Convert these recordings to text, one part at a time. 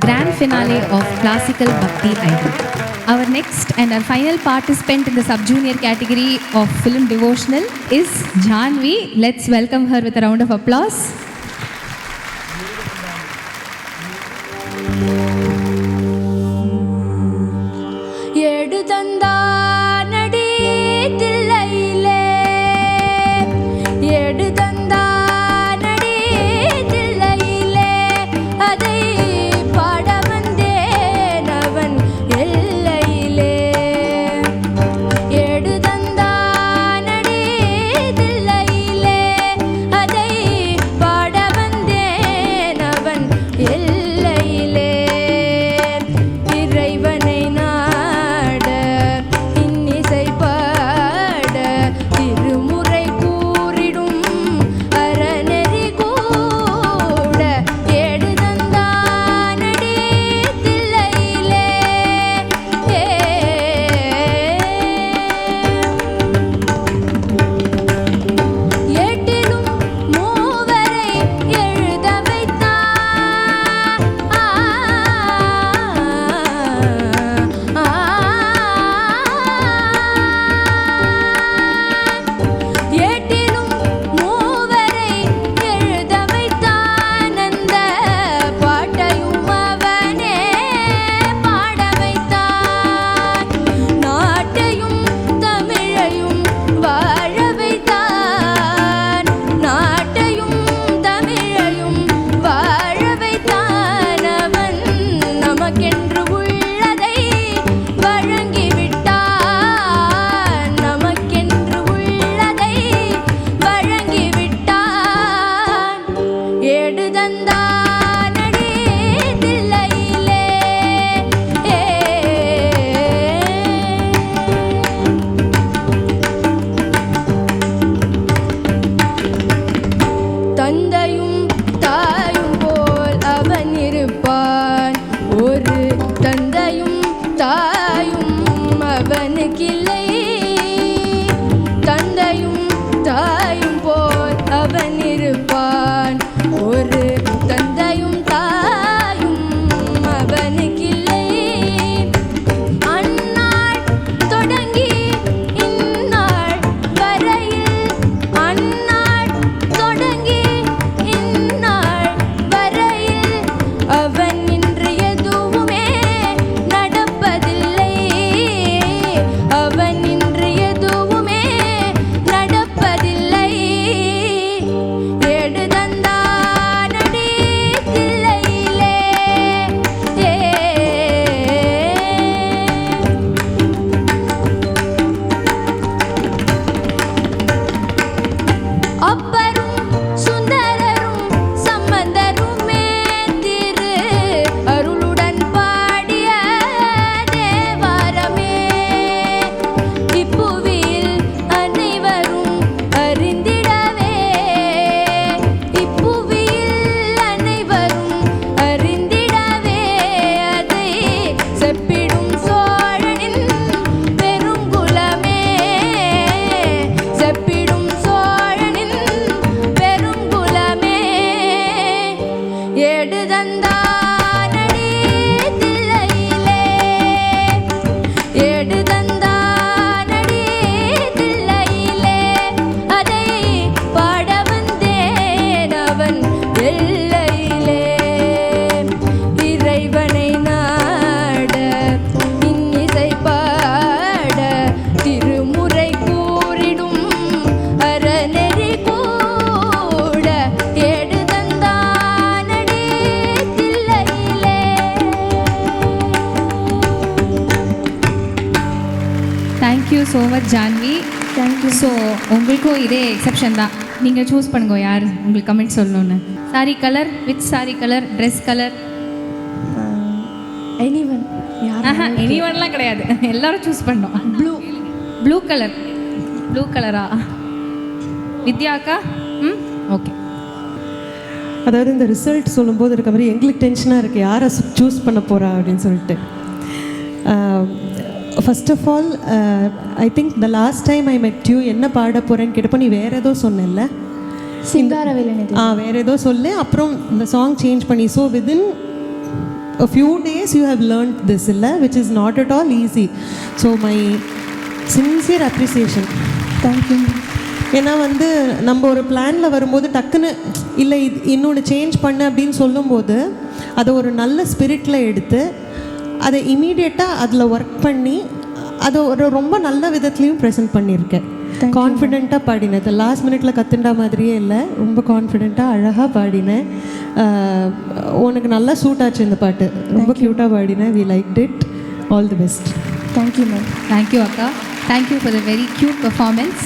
grand finale of Classical Bhakti Idol. Our next and our final participant in the sub-junior category of film devotional is Janvi. Let's welcome her with a round of applause. So much Janhvi. Thank you. So உங்களுக்கும் இதே exception தான், நீங்கள் choose பண்ணுங்க யார் உங்களுக்கு comment சொல்லணும்னு. Sari colour, with sari colour, dress colour, anyone. எனிவன்லாம் கிடையாது, எல்லாரும் சூஸ் பண்ணோம். Blue colour. ப்ளூ கலரா வித்யாக்கா? ஓகே. அதாவது இந்த ரிசல்ட் சொல்லும்போது இருக்க மாதிரி எங்களுக்கு டென்ஷனாக இருக்குது, யாரை சூஸ் பண்ண போகிறா அப்படின்னு சொல்லிட்டு. First of all I think the last time I met you என்ன பாட போகிறேன்னு கேட்டப்போ நீ வேறு ஏதோ சொன்னல, சிங்காரவேலன். வேறு ஏதோ சொல்லு, அப்புறம் இந்த சாங் சேஞ்ச் பண்ணி. So within a few days you have learned this illa, which is not at all easy. So my sincere appreciation. Thank you. ஏன்னா வந்து நம்ம ஒரு பிளானில் வரும்போது டக்குன்னு இல்லை இது இன்னொன்று சேஞ்ச் பண்ண அப்படின்னு சொல்லும்போது அதை ஒரு நல்ல ஸ்பிரிட்டில் எடுத்து அதை இமீடியட்டாக அதில் ஒர்க் பண்ணி அதை ஒரு ரொம்ப நல்ல விதத்துலேயும் ப்ரெசென்ட் பண்ணியிருக்கேன். கான்ஃபிடெண்ட்டாக பாடினேன். லாஸ்ட் மினிட்ல கத்துண்டா மாதிரியே இல்லை, ரொம்ப கான்ஃபிடெண்ட்டாக அழகாக பாடினேன். உனக்கு நல்லா சூட் ஆச்சு இந்த பாட்டு, ரொம்ப க்யூட்டாக பாடினேன். We like it. All the best. Thank you ma'am. Thank you அக்கா. Thank you for the very cute performance.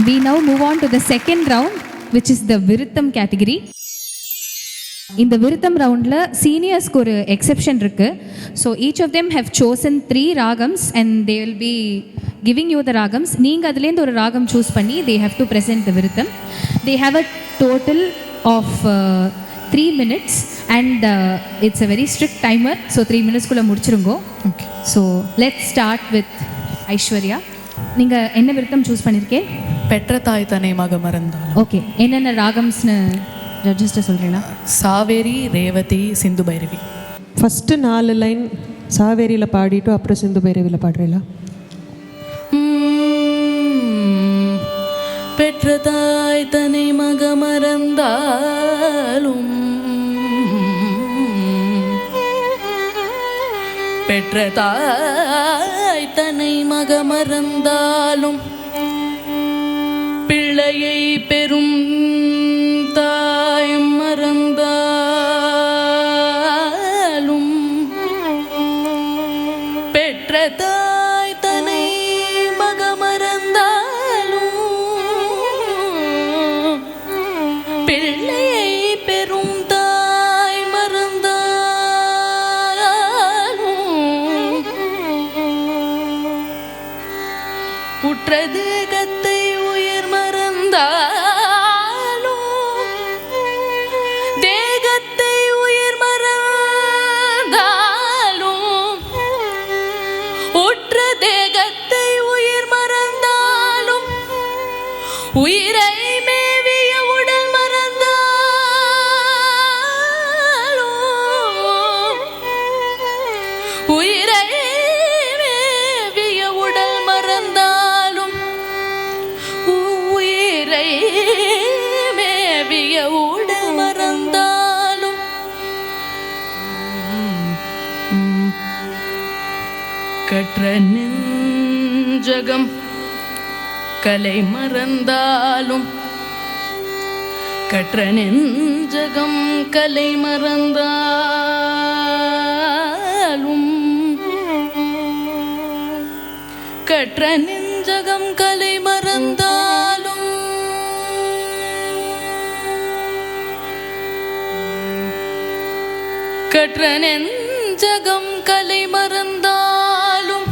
We now move on to the second round, which is the விருத்தம் category. இந்த விருத்தம் ரவுண்டில் சீனியர்ஸ்க்கு ஒரு எக்ஸெப்ஷன் இருக்குது. So each of them have chosen 3 ragams and they will be giving you the ragams. நீங்கள் அதுலேருந்து ஒரு ராகம் சூஸ் பண்ணி they have to present the viruttam. They have a total of 3 minutes and it's a very strict timer. So 3 minutesக்குள்ளே முடிச்சிருங்கோ. Okay. So let's start with Aishwarya. நீங்கள் என்ன விருத்தம் சூஸ் பண்ணியிருக்கேன்? பெற்ற தாய் தன்னை மக மறந்தாள். ஓகே. என்னென்ன ராகம்ஸ்னு ஜட்ஜஸ்ட்டு சொல்கிறீங்களா? சாவேரி, ரேவதி, சிந்து பைரவி. ஃபஸ்ட்டு 4 லைன் சாவேரியில் பாடிட்டு அப்புறம் சிந்து பைரவியில் பாடுறீங்களா? பெற்ற தாய் தன்னை மக மறந்தாலும், பெற்ற தாய் தன்னை மக மறந்தாலும், பிள்ளையை பெரும் தாய் மறந்தாலும், பெற்ற தாய் தன்னை மக மறந்தாலும், பிள்ளையை பெரும் தாய் மறந்தாலும், உற்ற தேகத்தை உயிர் மறந்தாலும், தேகத்தை உயிர் மறந்தாலும், உற்ற தேகத்தை உயிர் மறந்தாலும், உயிரை மேவிய உடல் மறந்தாலும், உயிரை மேவிய உடல் மறந்தாலும், உயிரை மேவிய உடல் மறந்தாலும், கற்ற நெஞ்சகம் கலை மறந்தாலும், கற்ற நெஞ்சகம் கலை மறந்தாலும், கற்ற நெஞ்சகம் கலை மறந்தாலும், கற்ற நெஞ்சகம் கலை மறந்தாலும்,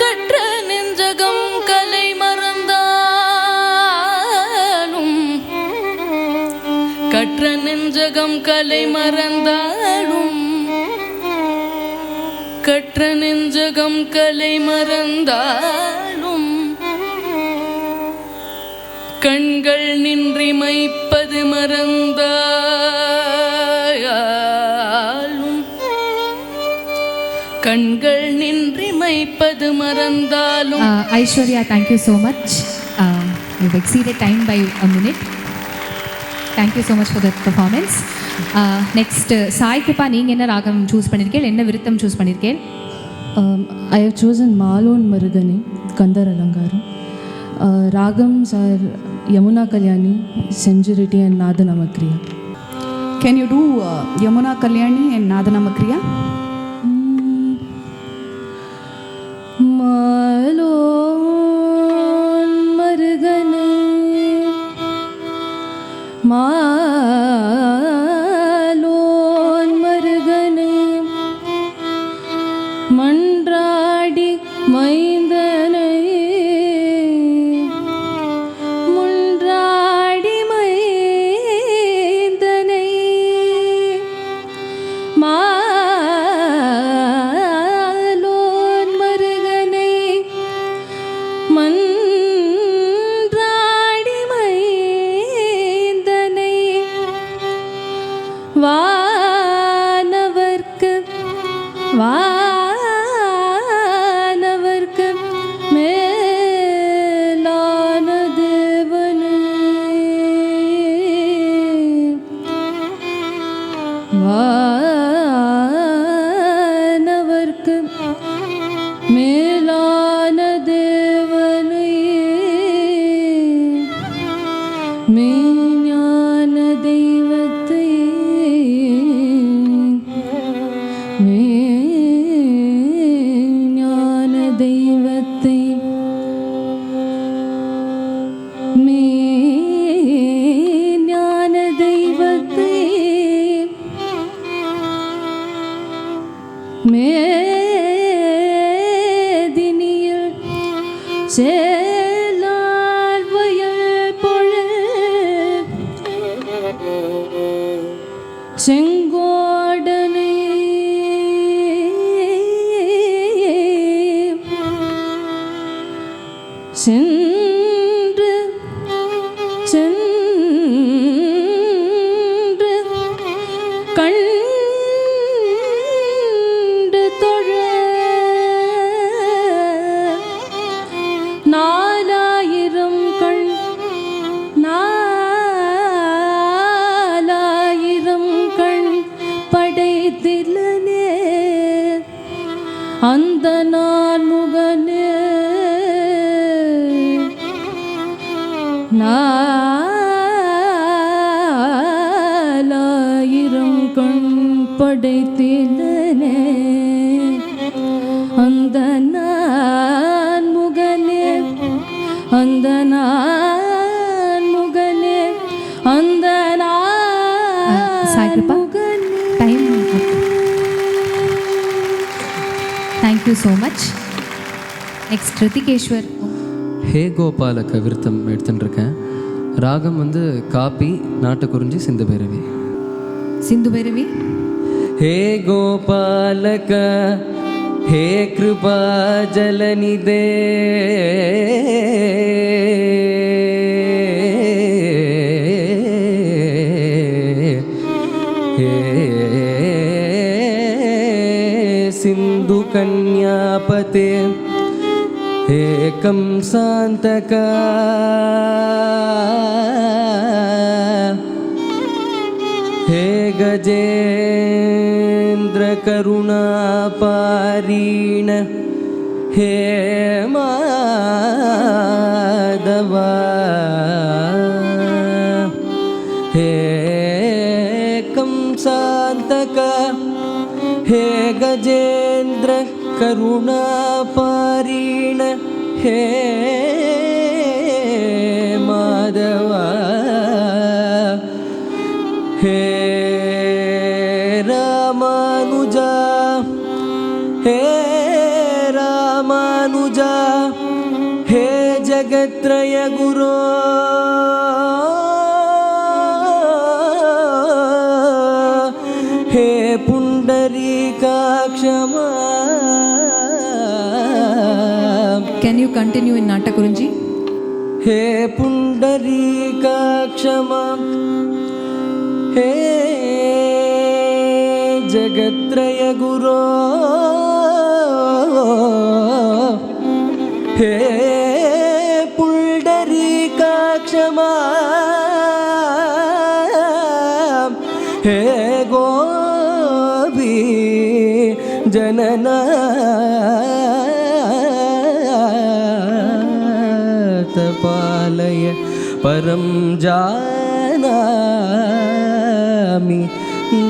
கற்ற நெஞ்சகம் கலை மறந்தாலும், கற்ற நெஞ்சகம் கலை மறந்தாலும், கற்ற நெஞ்சகம் கலை மறந்தாலும், கண்கள் நின்றிமைப்பது மறந்தாலும், கண்கள் நின்றிமைப்பது மறந்தாலும். Aishwarya, thank you so much. You exceeded time by a minute. Thank you so much for the performance. Next Sai Kripa, நீங்கள் என்ன ராகம் சூஸ் பண்ணியிருக்கேன்? என்ன விருத்தம் சூஸ் பண்ணியிருக்கேன்? I have chosen Malon Marugani, Kandar Alangaram. Ragams are Yamuna Kalyani, Senjurity and Nadanamakriya. Can you do Yamuna Kalyani and Nadanamakriya? Malon Marugani, Malon Marugani, மன்றாடி மைந்தனை, முன்றாடி மைந்தனை, 1 வானவர்க்கு மேலான தேவனே வானவர்க்கு மேலான தேவனே மெய்ஞான தெய்வத்தை மெய்ஞான தெய்வத்தை மெய்ஞான தெய்வத்தை மேதினியில் சேலார் வயல் பொழில் செங்கோடனை சென்று சென்று கண்டு தொழ நாலாயிரம் கண் நாலாயிரம் கண் படைத்திலனே அந்த நான் முகனே நாலாயிரம் கண் படைத்திலனே அந்த நான் முகனே அந்த நான் முகனே அந்த Sai நான் Kripa, முகனே time. Thank you so much. Next, Ritikeshwar. ஹே கோபாலக விருத்தம் எடுத்துட்டுருக்கேன். ராகம் வந்து copy, Nattakurinji, Sindhu Bhairavi. Sindhu Bhairavi. ஹே கோபாலக ஹே கிருபா ஜலநிதே ஹே சிந்து கன்யாபதே हे कंसान्तका हे गजेन्द्र करुणापारीण हे माधवा हे कंसान्तका हे गजेन्द्र करुणापारीण हे माधवा हे रामानुजा हे रामानुजा हे जगत्रय गुरो हे पुंडरीकाक्षमा. Can you continue in Natakurunji? हे पुंडरीकाक्षमा हे जगत्रय गुरो हे पुंडरीकाक्षमा हे गोपी जनना पालय परं जानामि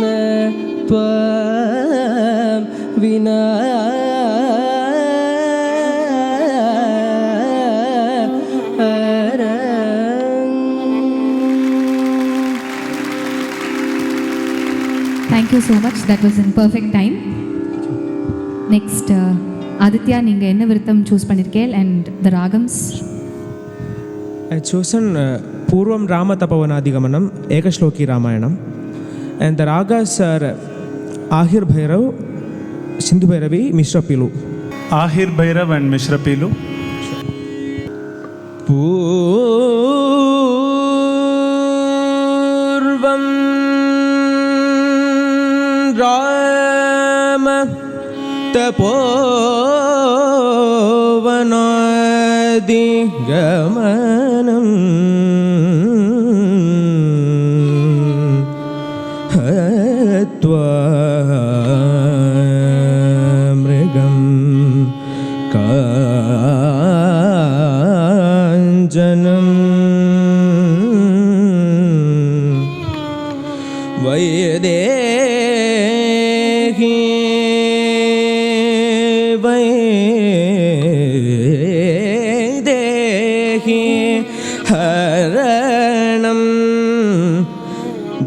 न त्वां विना. Thank you so much. That was in perfect time. Next, Aditya, நீங்கள் என்ன விருத்தம் சூஸ் பண்ணியிருக்கேன் and the ragams? I chosen Purvam Rama Tapavanadigamanam, Ekashloki Ramayanam, and the ragas are Ahir Bhairav, Sindhu Bhairavi, Mishra Pilu. Ahir Bhairav and Mishra Pilu. Purvam Rama तपोवनादिगमनं हत्वा मृगं काञ्चनं वैदेही हरणं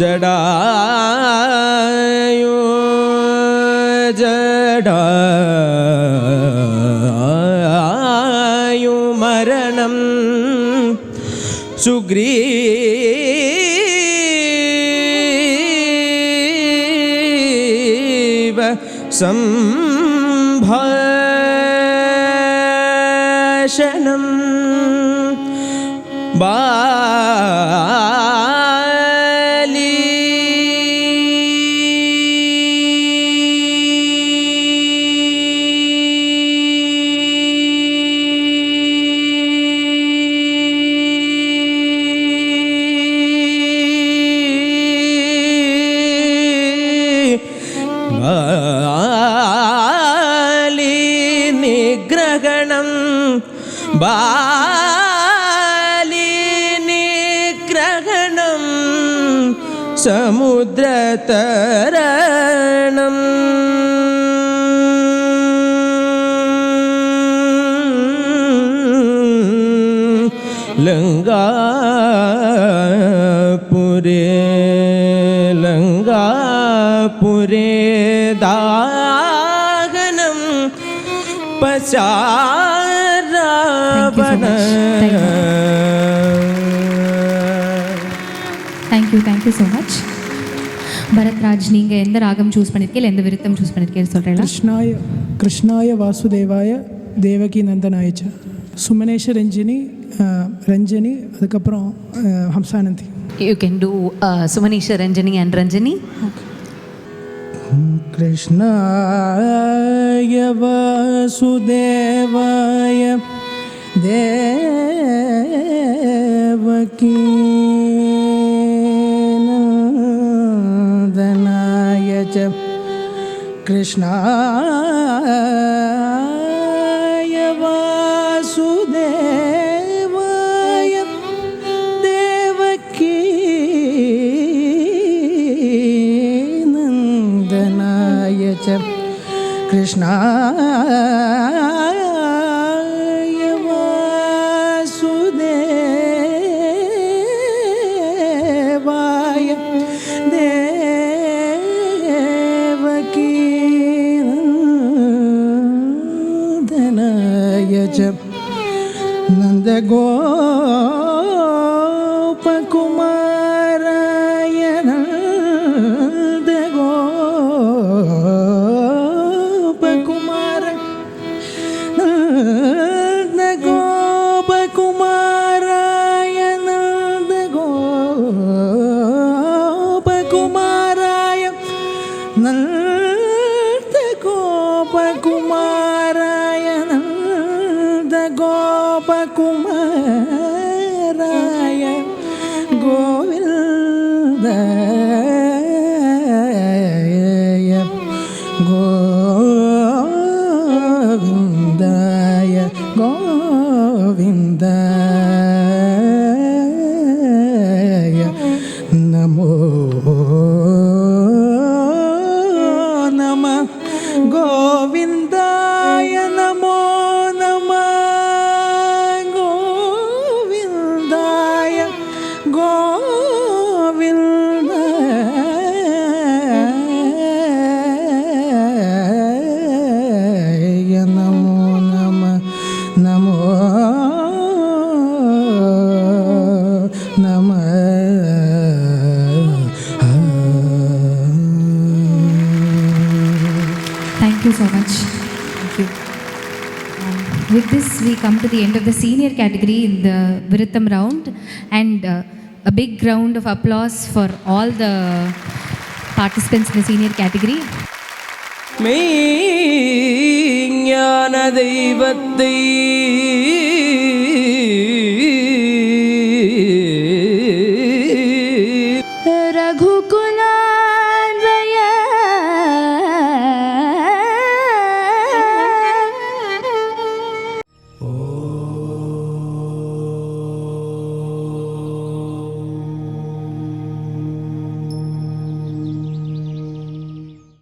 जडायु जडायु मरणं सुग्रीव संभाषणं बाली निग्रहणं निग्रहणं समुद्रतरणं लङ्गापुरे दाहनं पचारावण thank you so much. Bharathraj, நீங்கள் எந்த ராகம் choose பண்ணியிருக்கீங்க, எந்த விருத்தம் choose பண்ணியிருக்கீங்க சொல்கிறீங்களா? கிருஷ்ணாய வாசுதேவாய தேவகி நந்தனாயச்ச, சுமனேஷ ரஞ்சினி, அதுக்கப்புறம் Hamsanandi. You can do Sumanisha Ranjani and Ranjani. कृष्णाय वासुदेवाय देवकी नन्दनाय च, कृष्णाय वासुदेवाय देवकी नन्दनाय च, कृष्णाय वासुदेवाय देवकी नन्दनाय च, नन्दगोपकुमाराय नन्दगोपकुमाराय गोविन्दाय गोविन्दाय गोविन्दाय नमो नमः गोविन्दाय नमो नमः गोविन्दाय गोविन्दाय नमो नमः नमो नमः. Thank you so much. Thank you. With this, we come to the end of the senior category in the Viritham round, and a big round of applause for all the participants in the senior category. மெய்ஞான தெய்வத்தை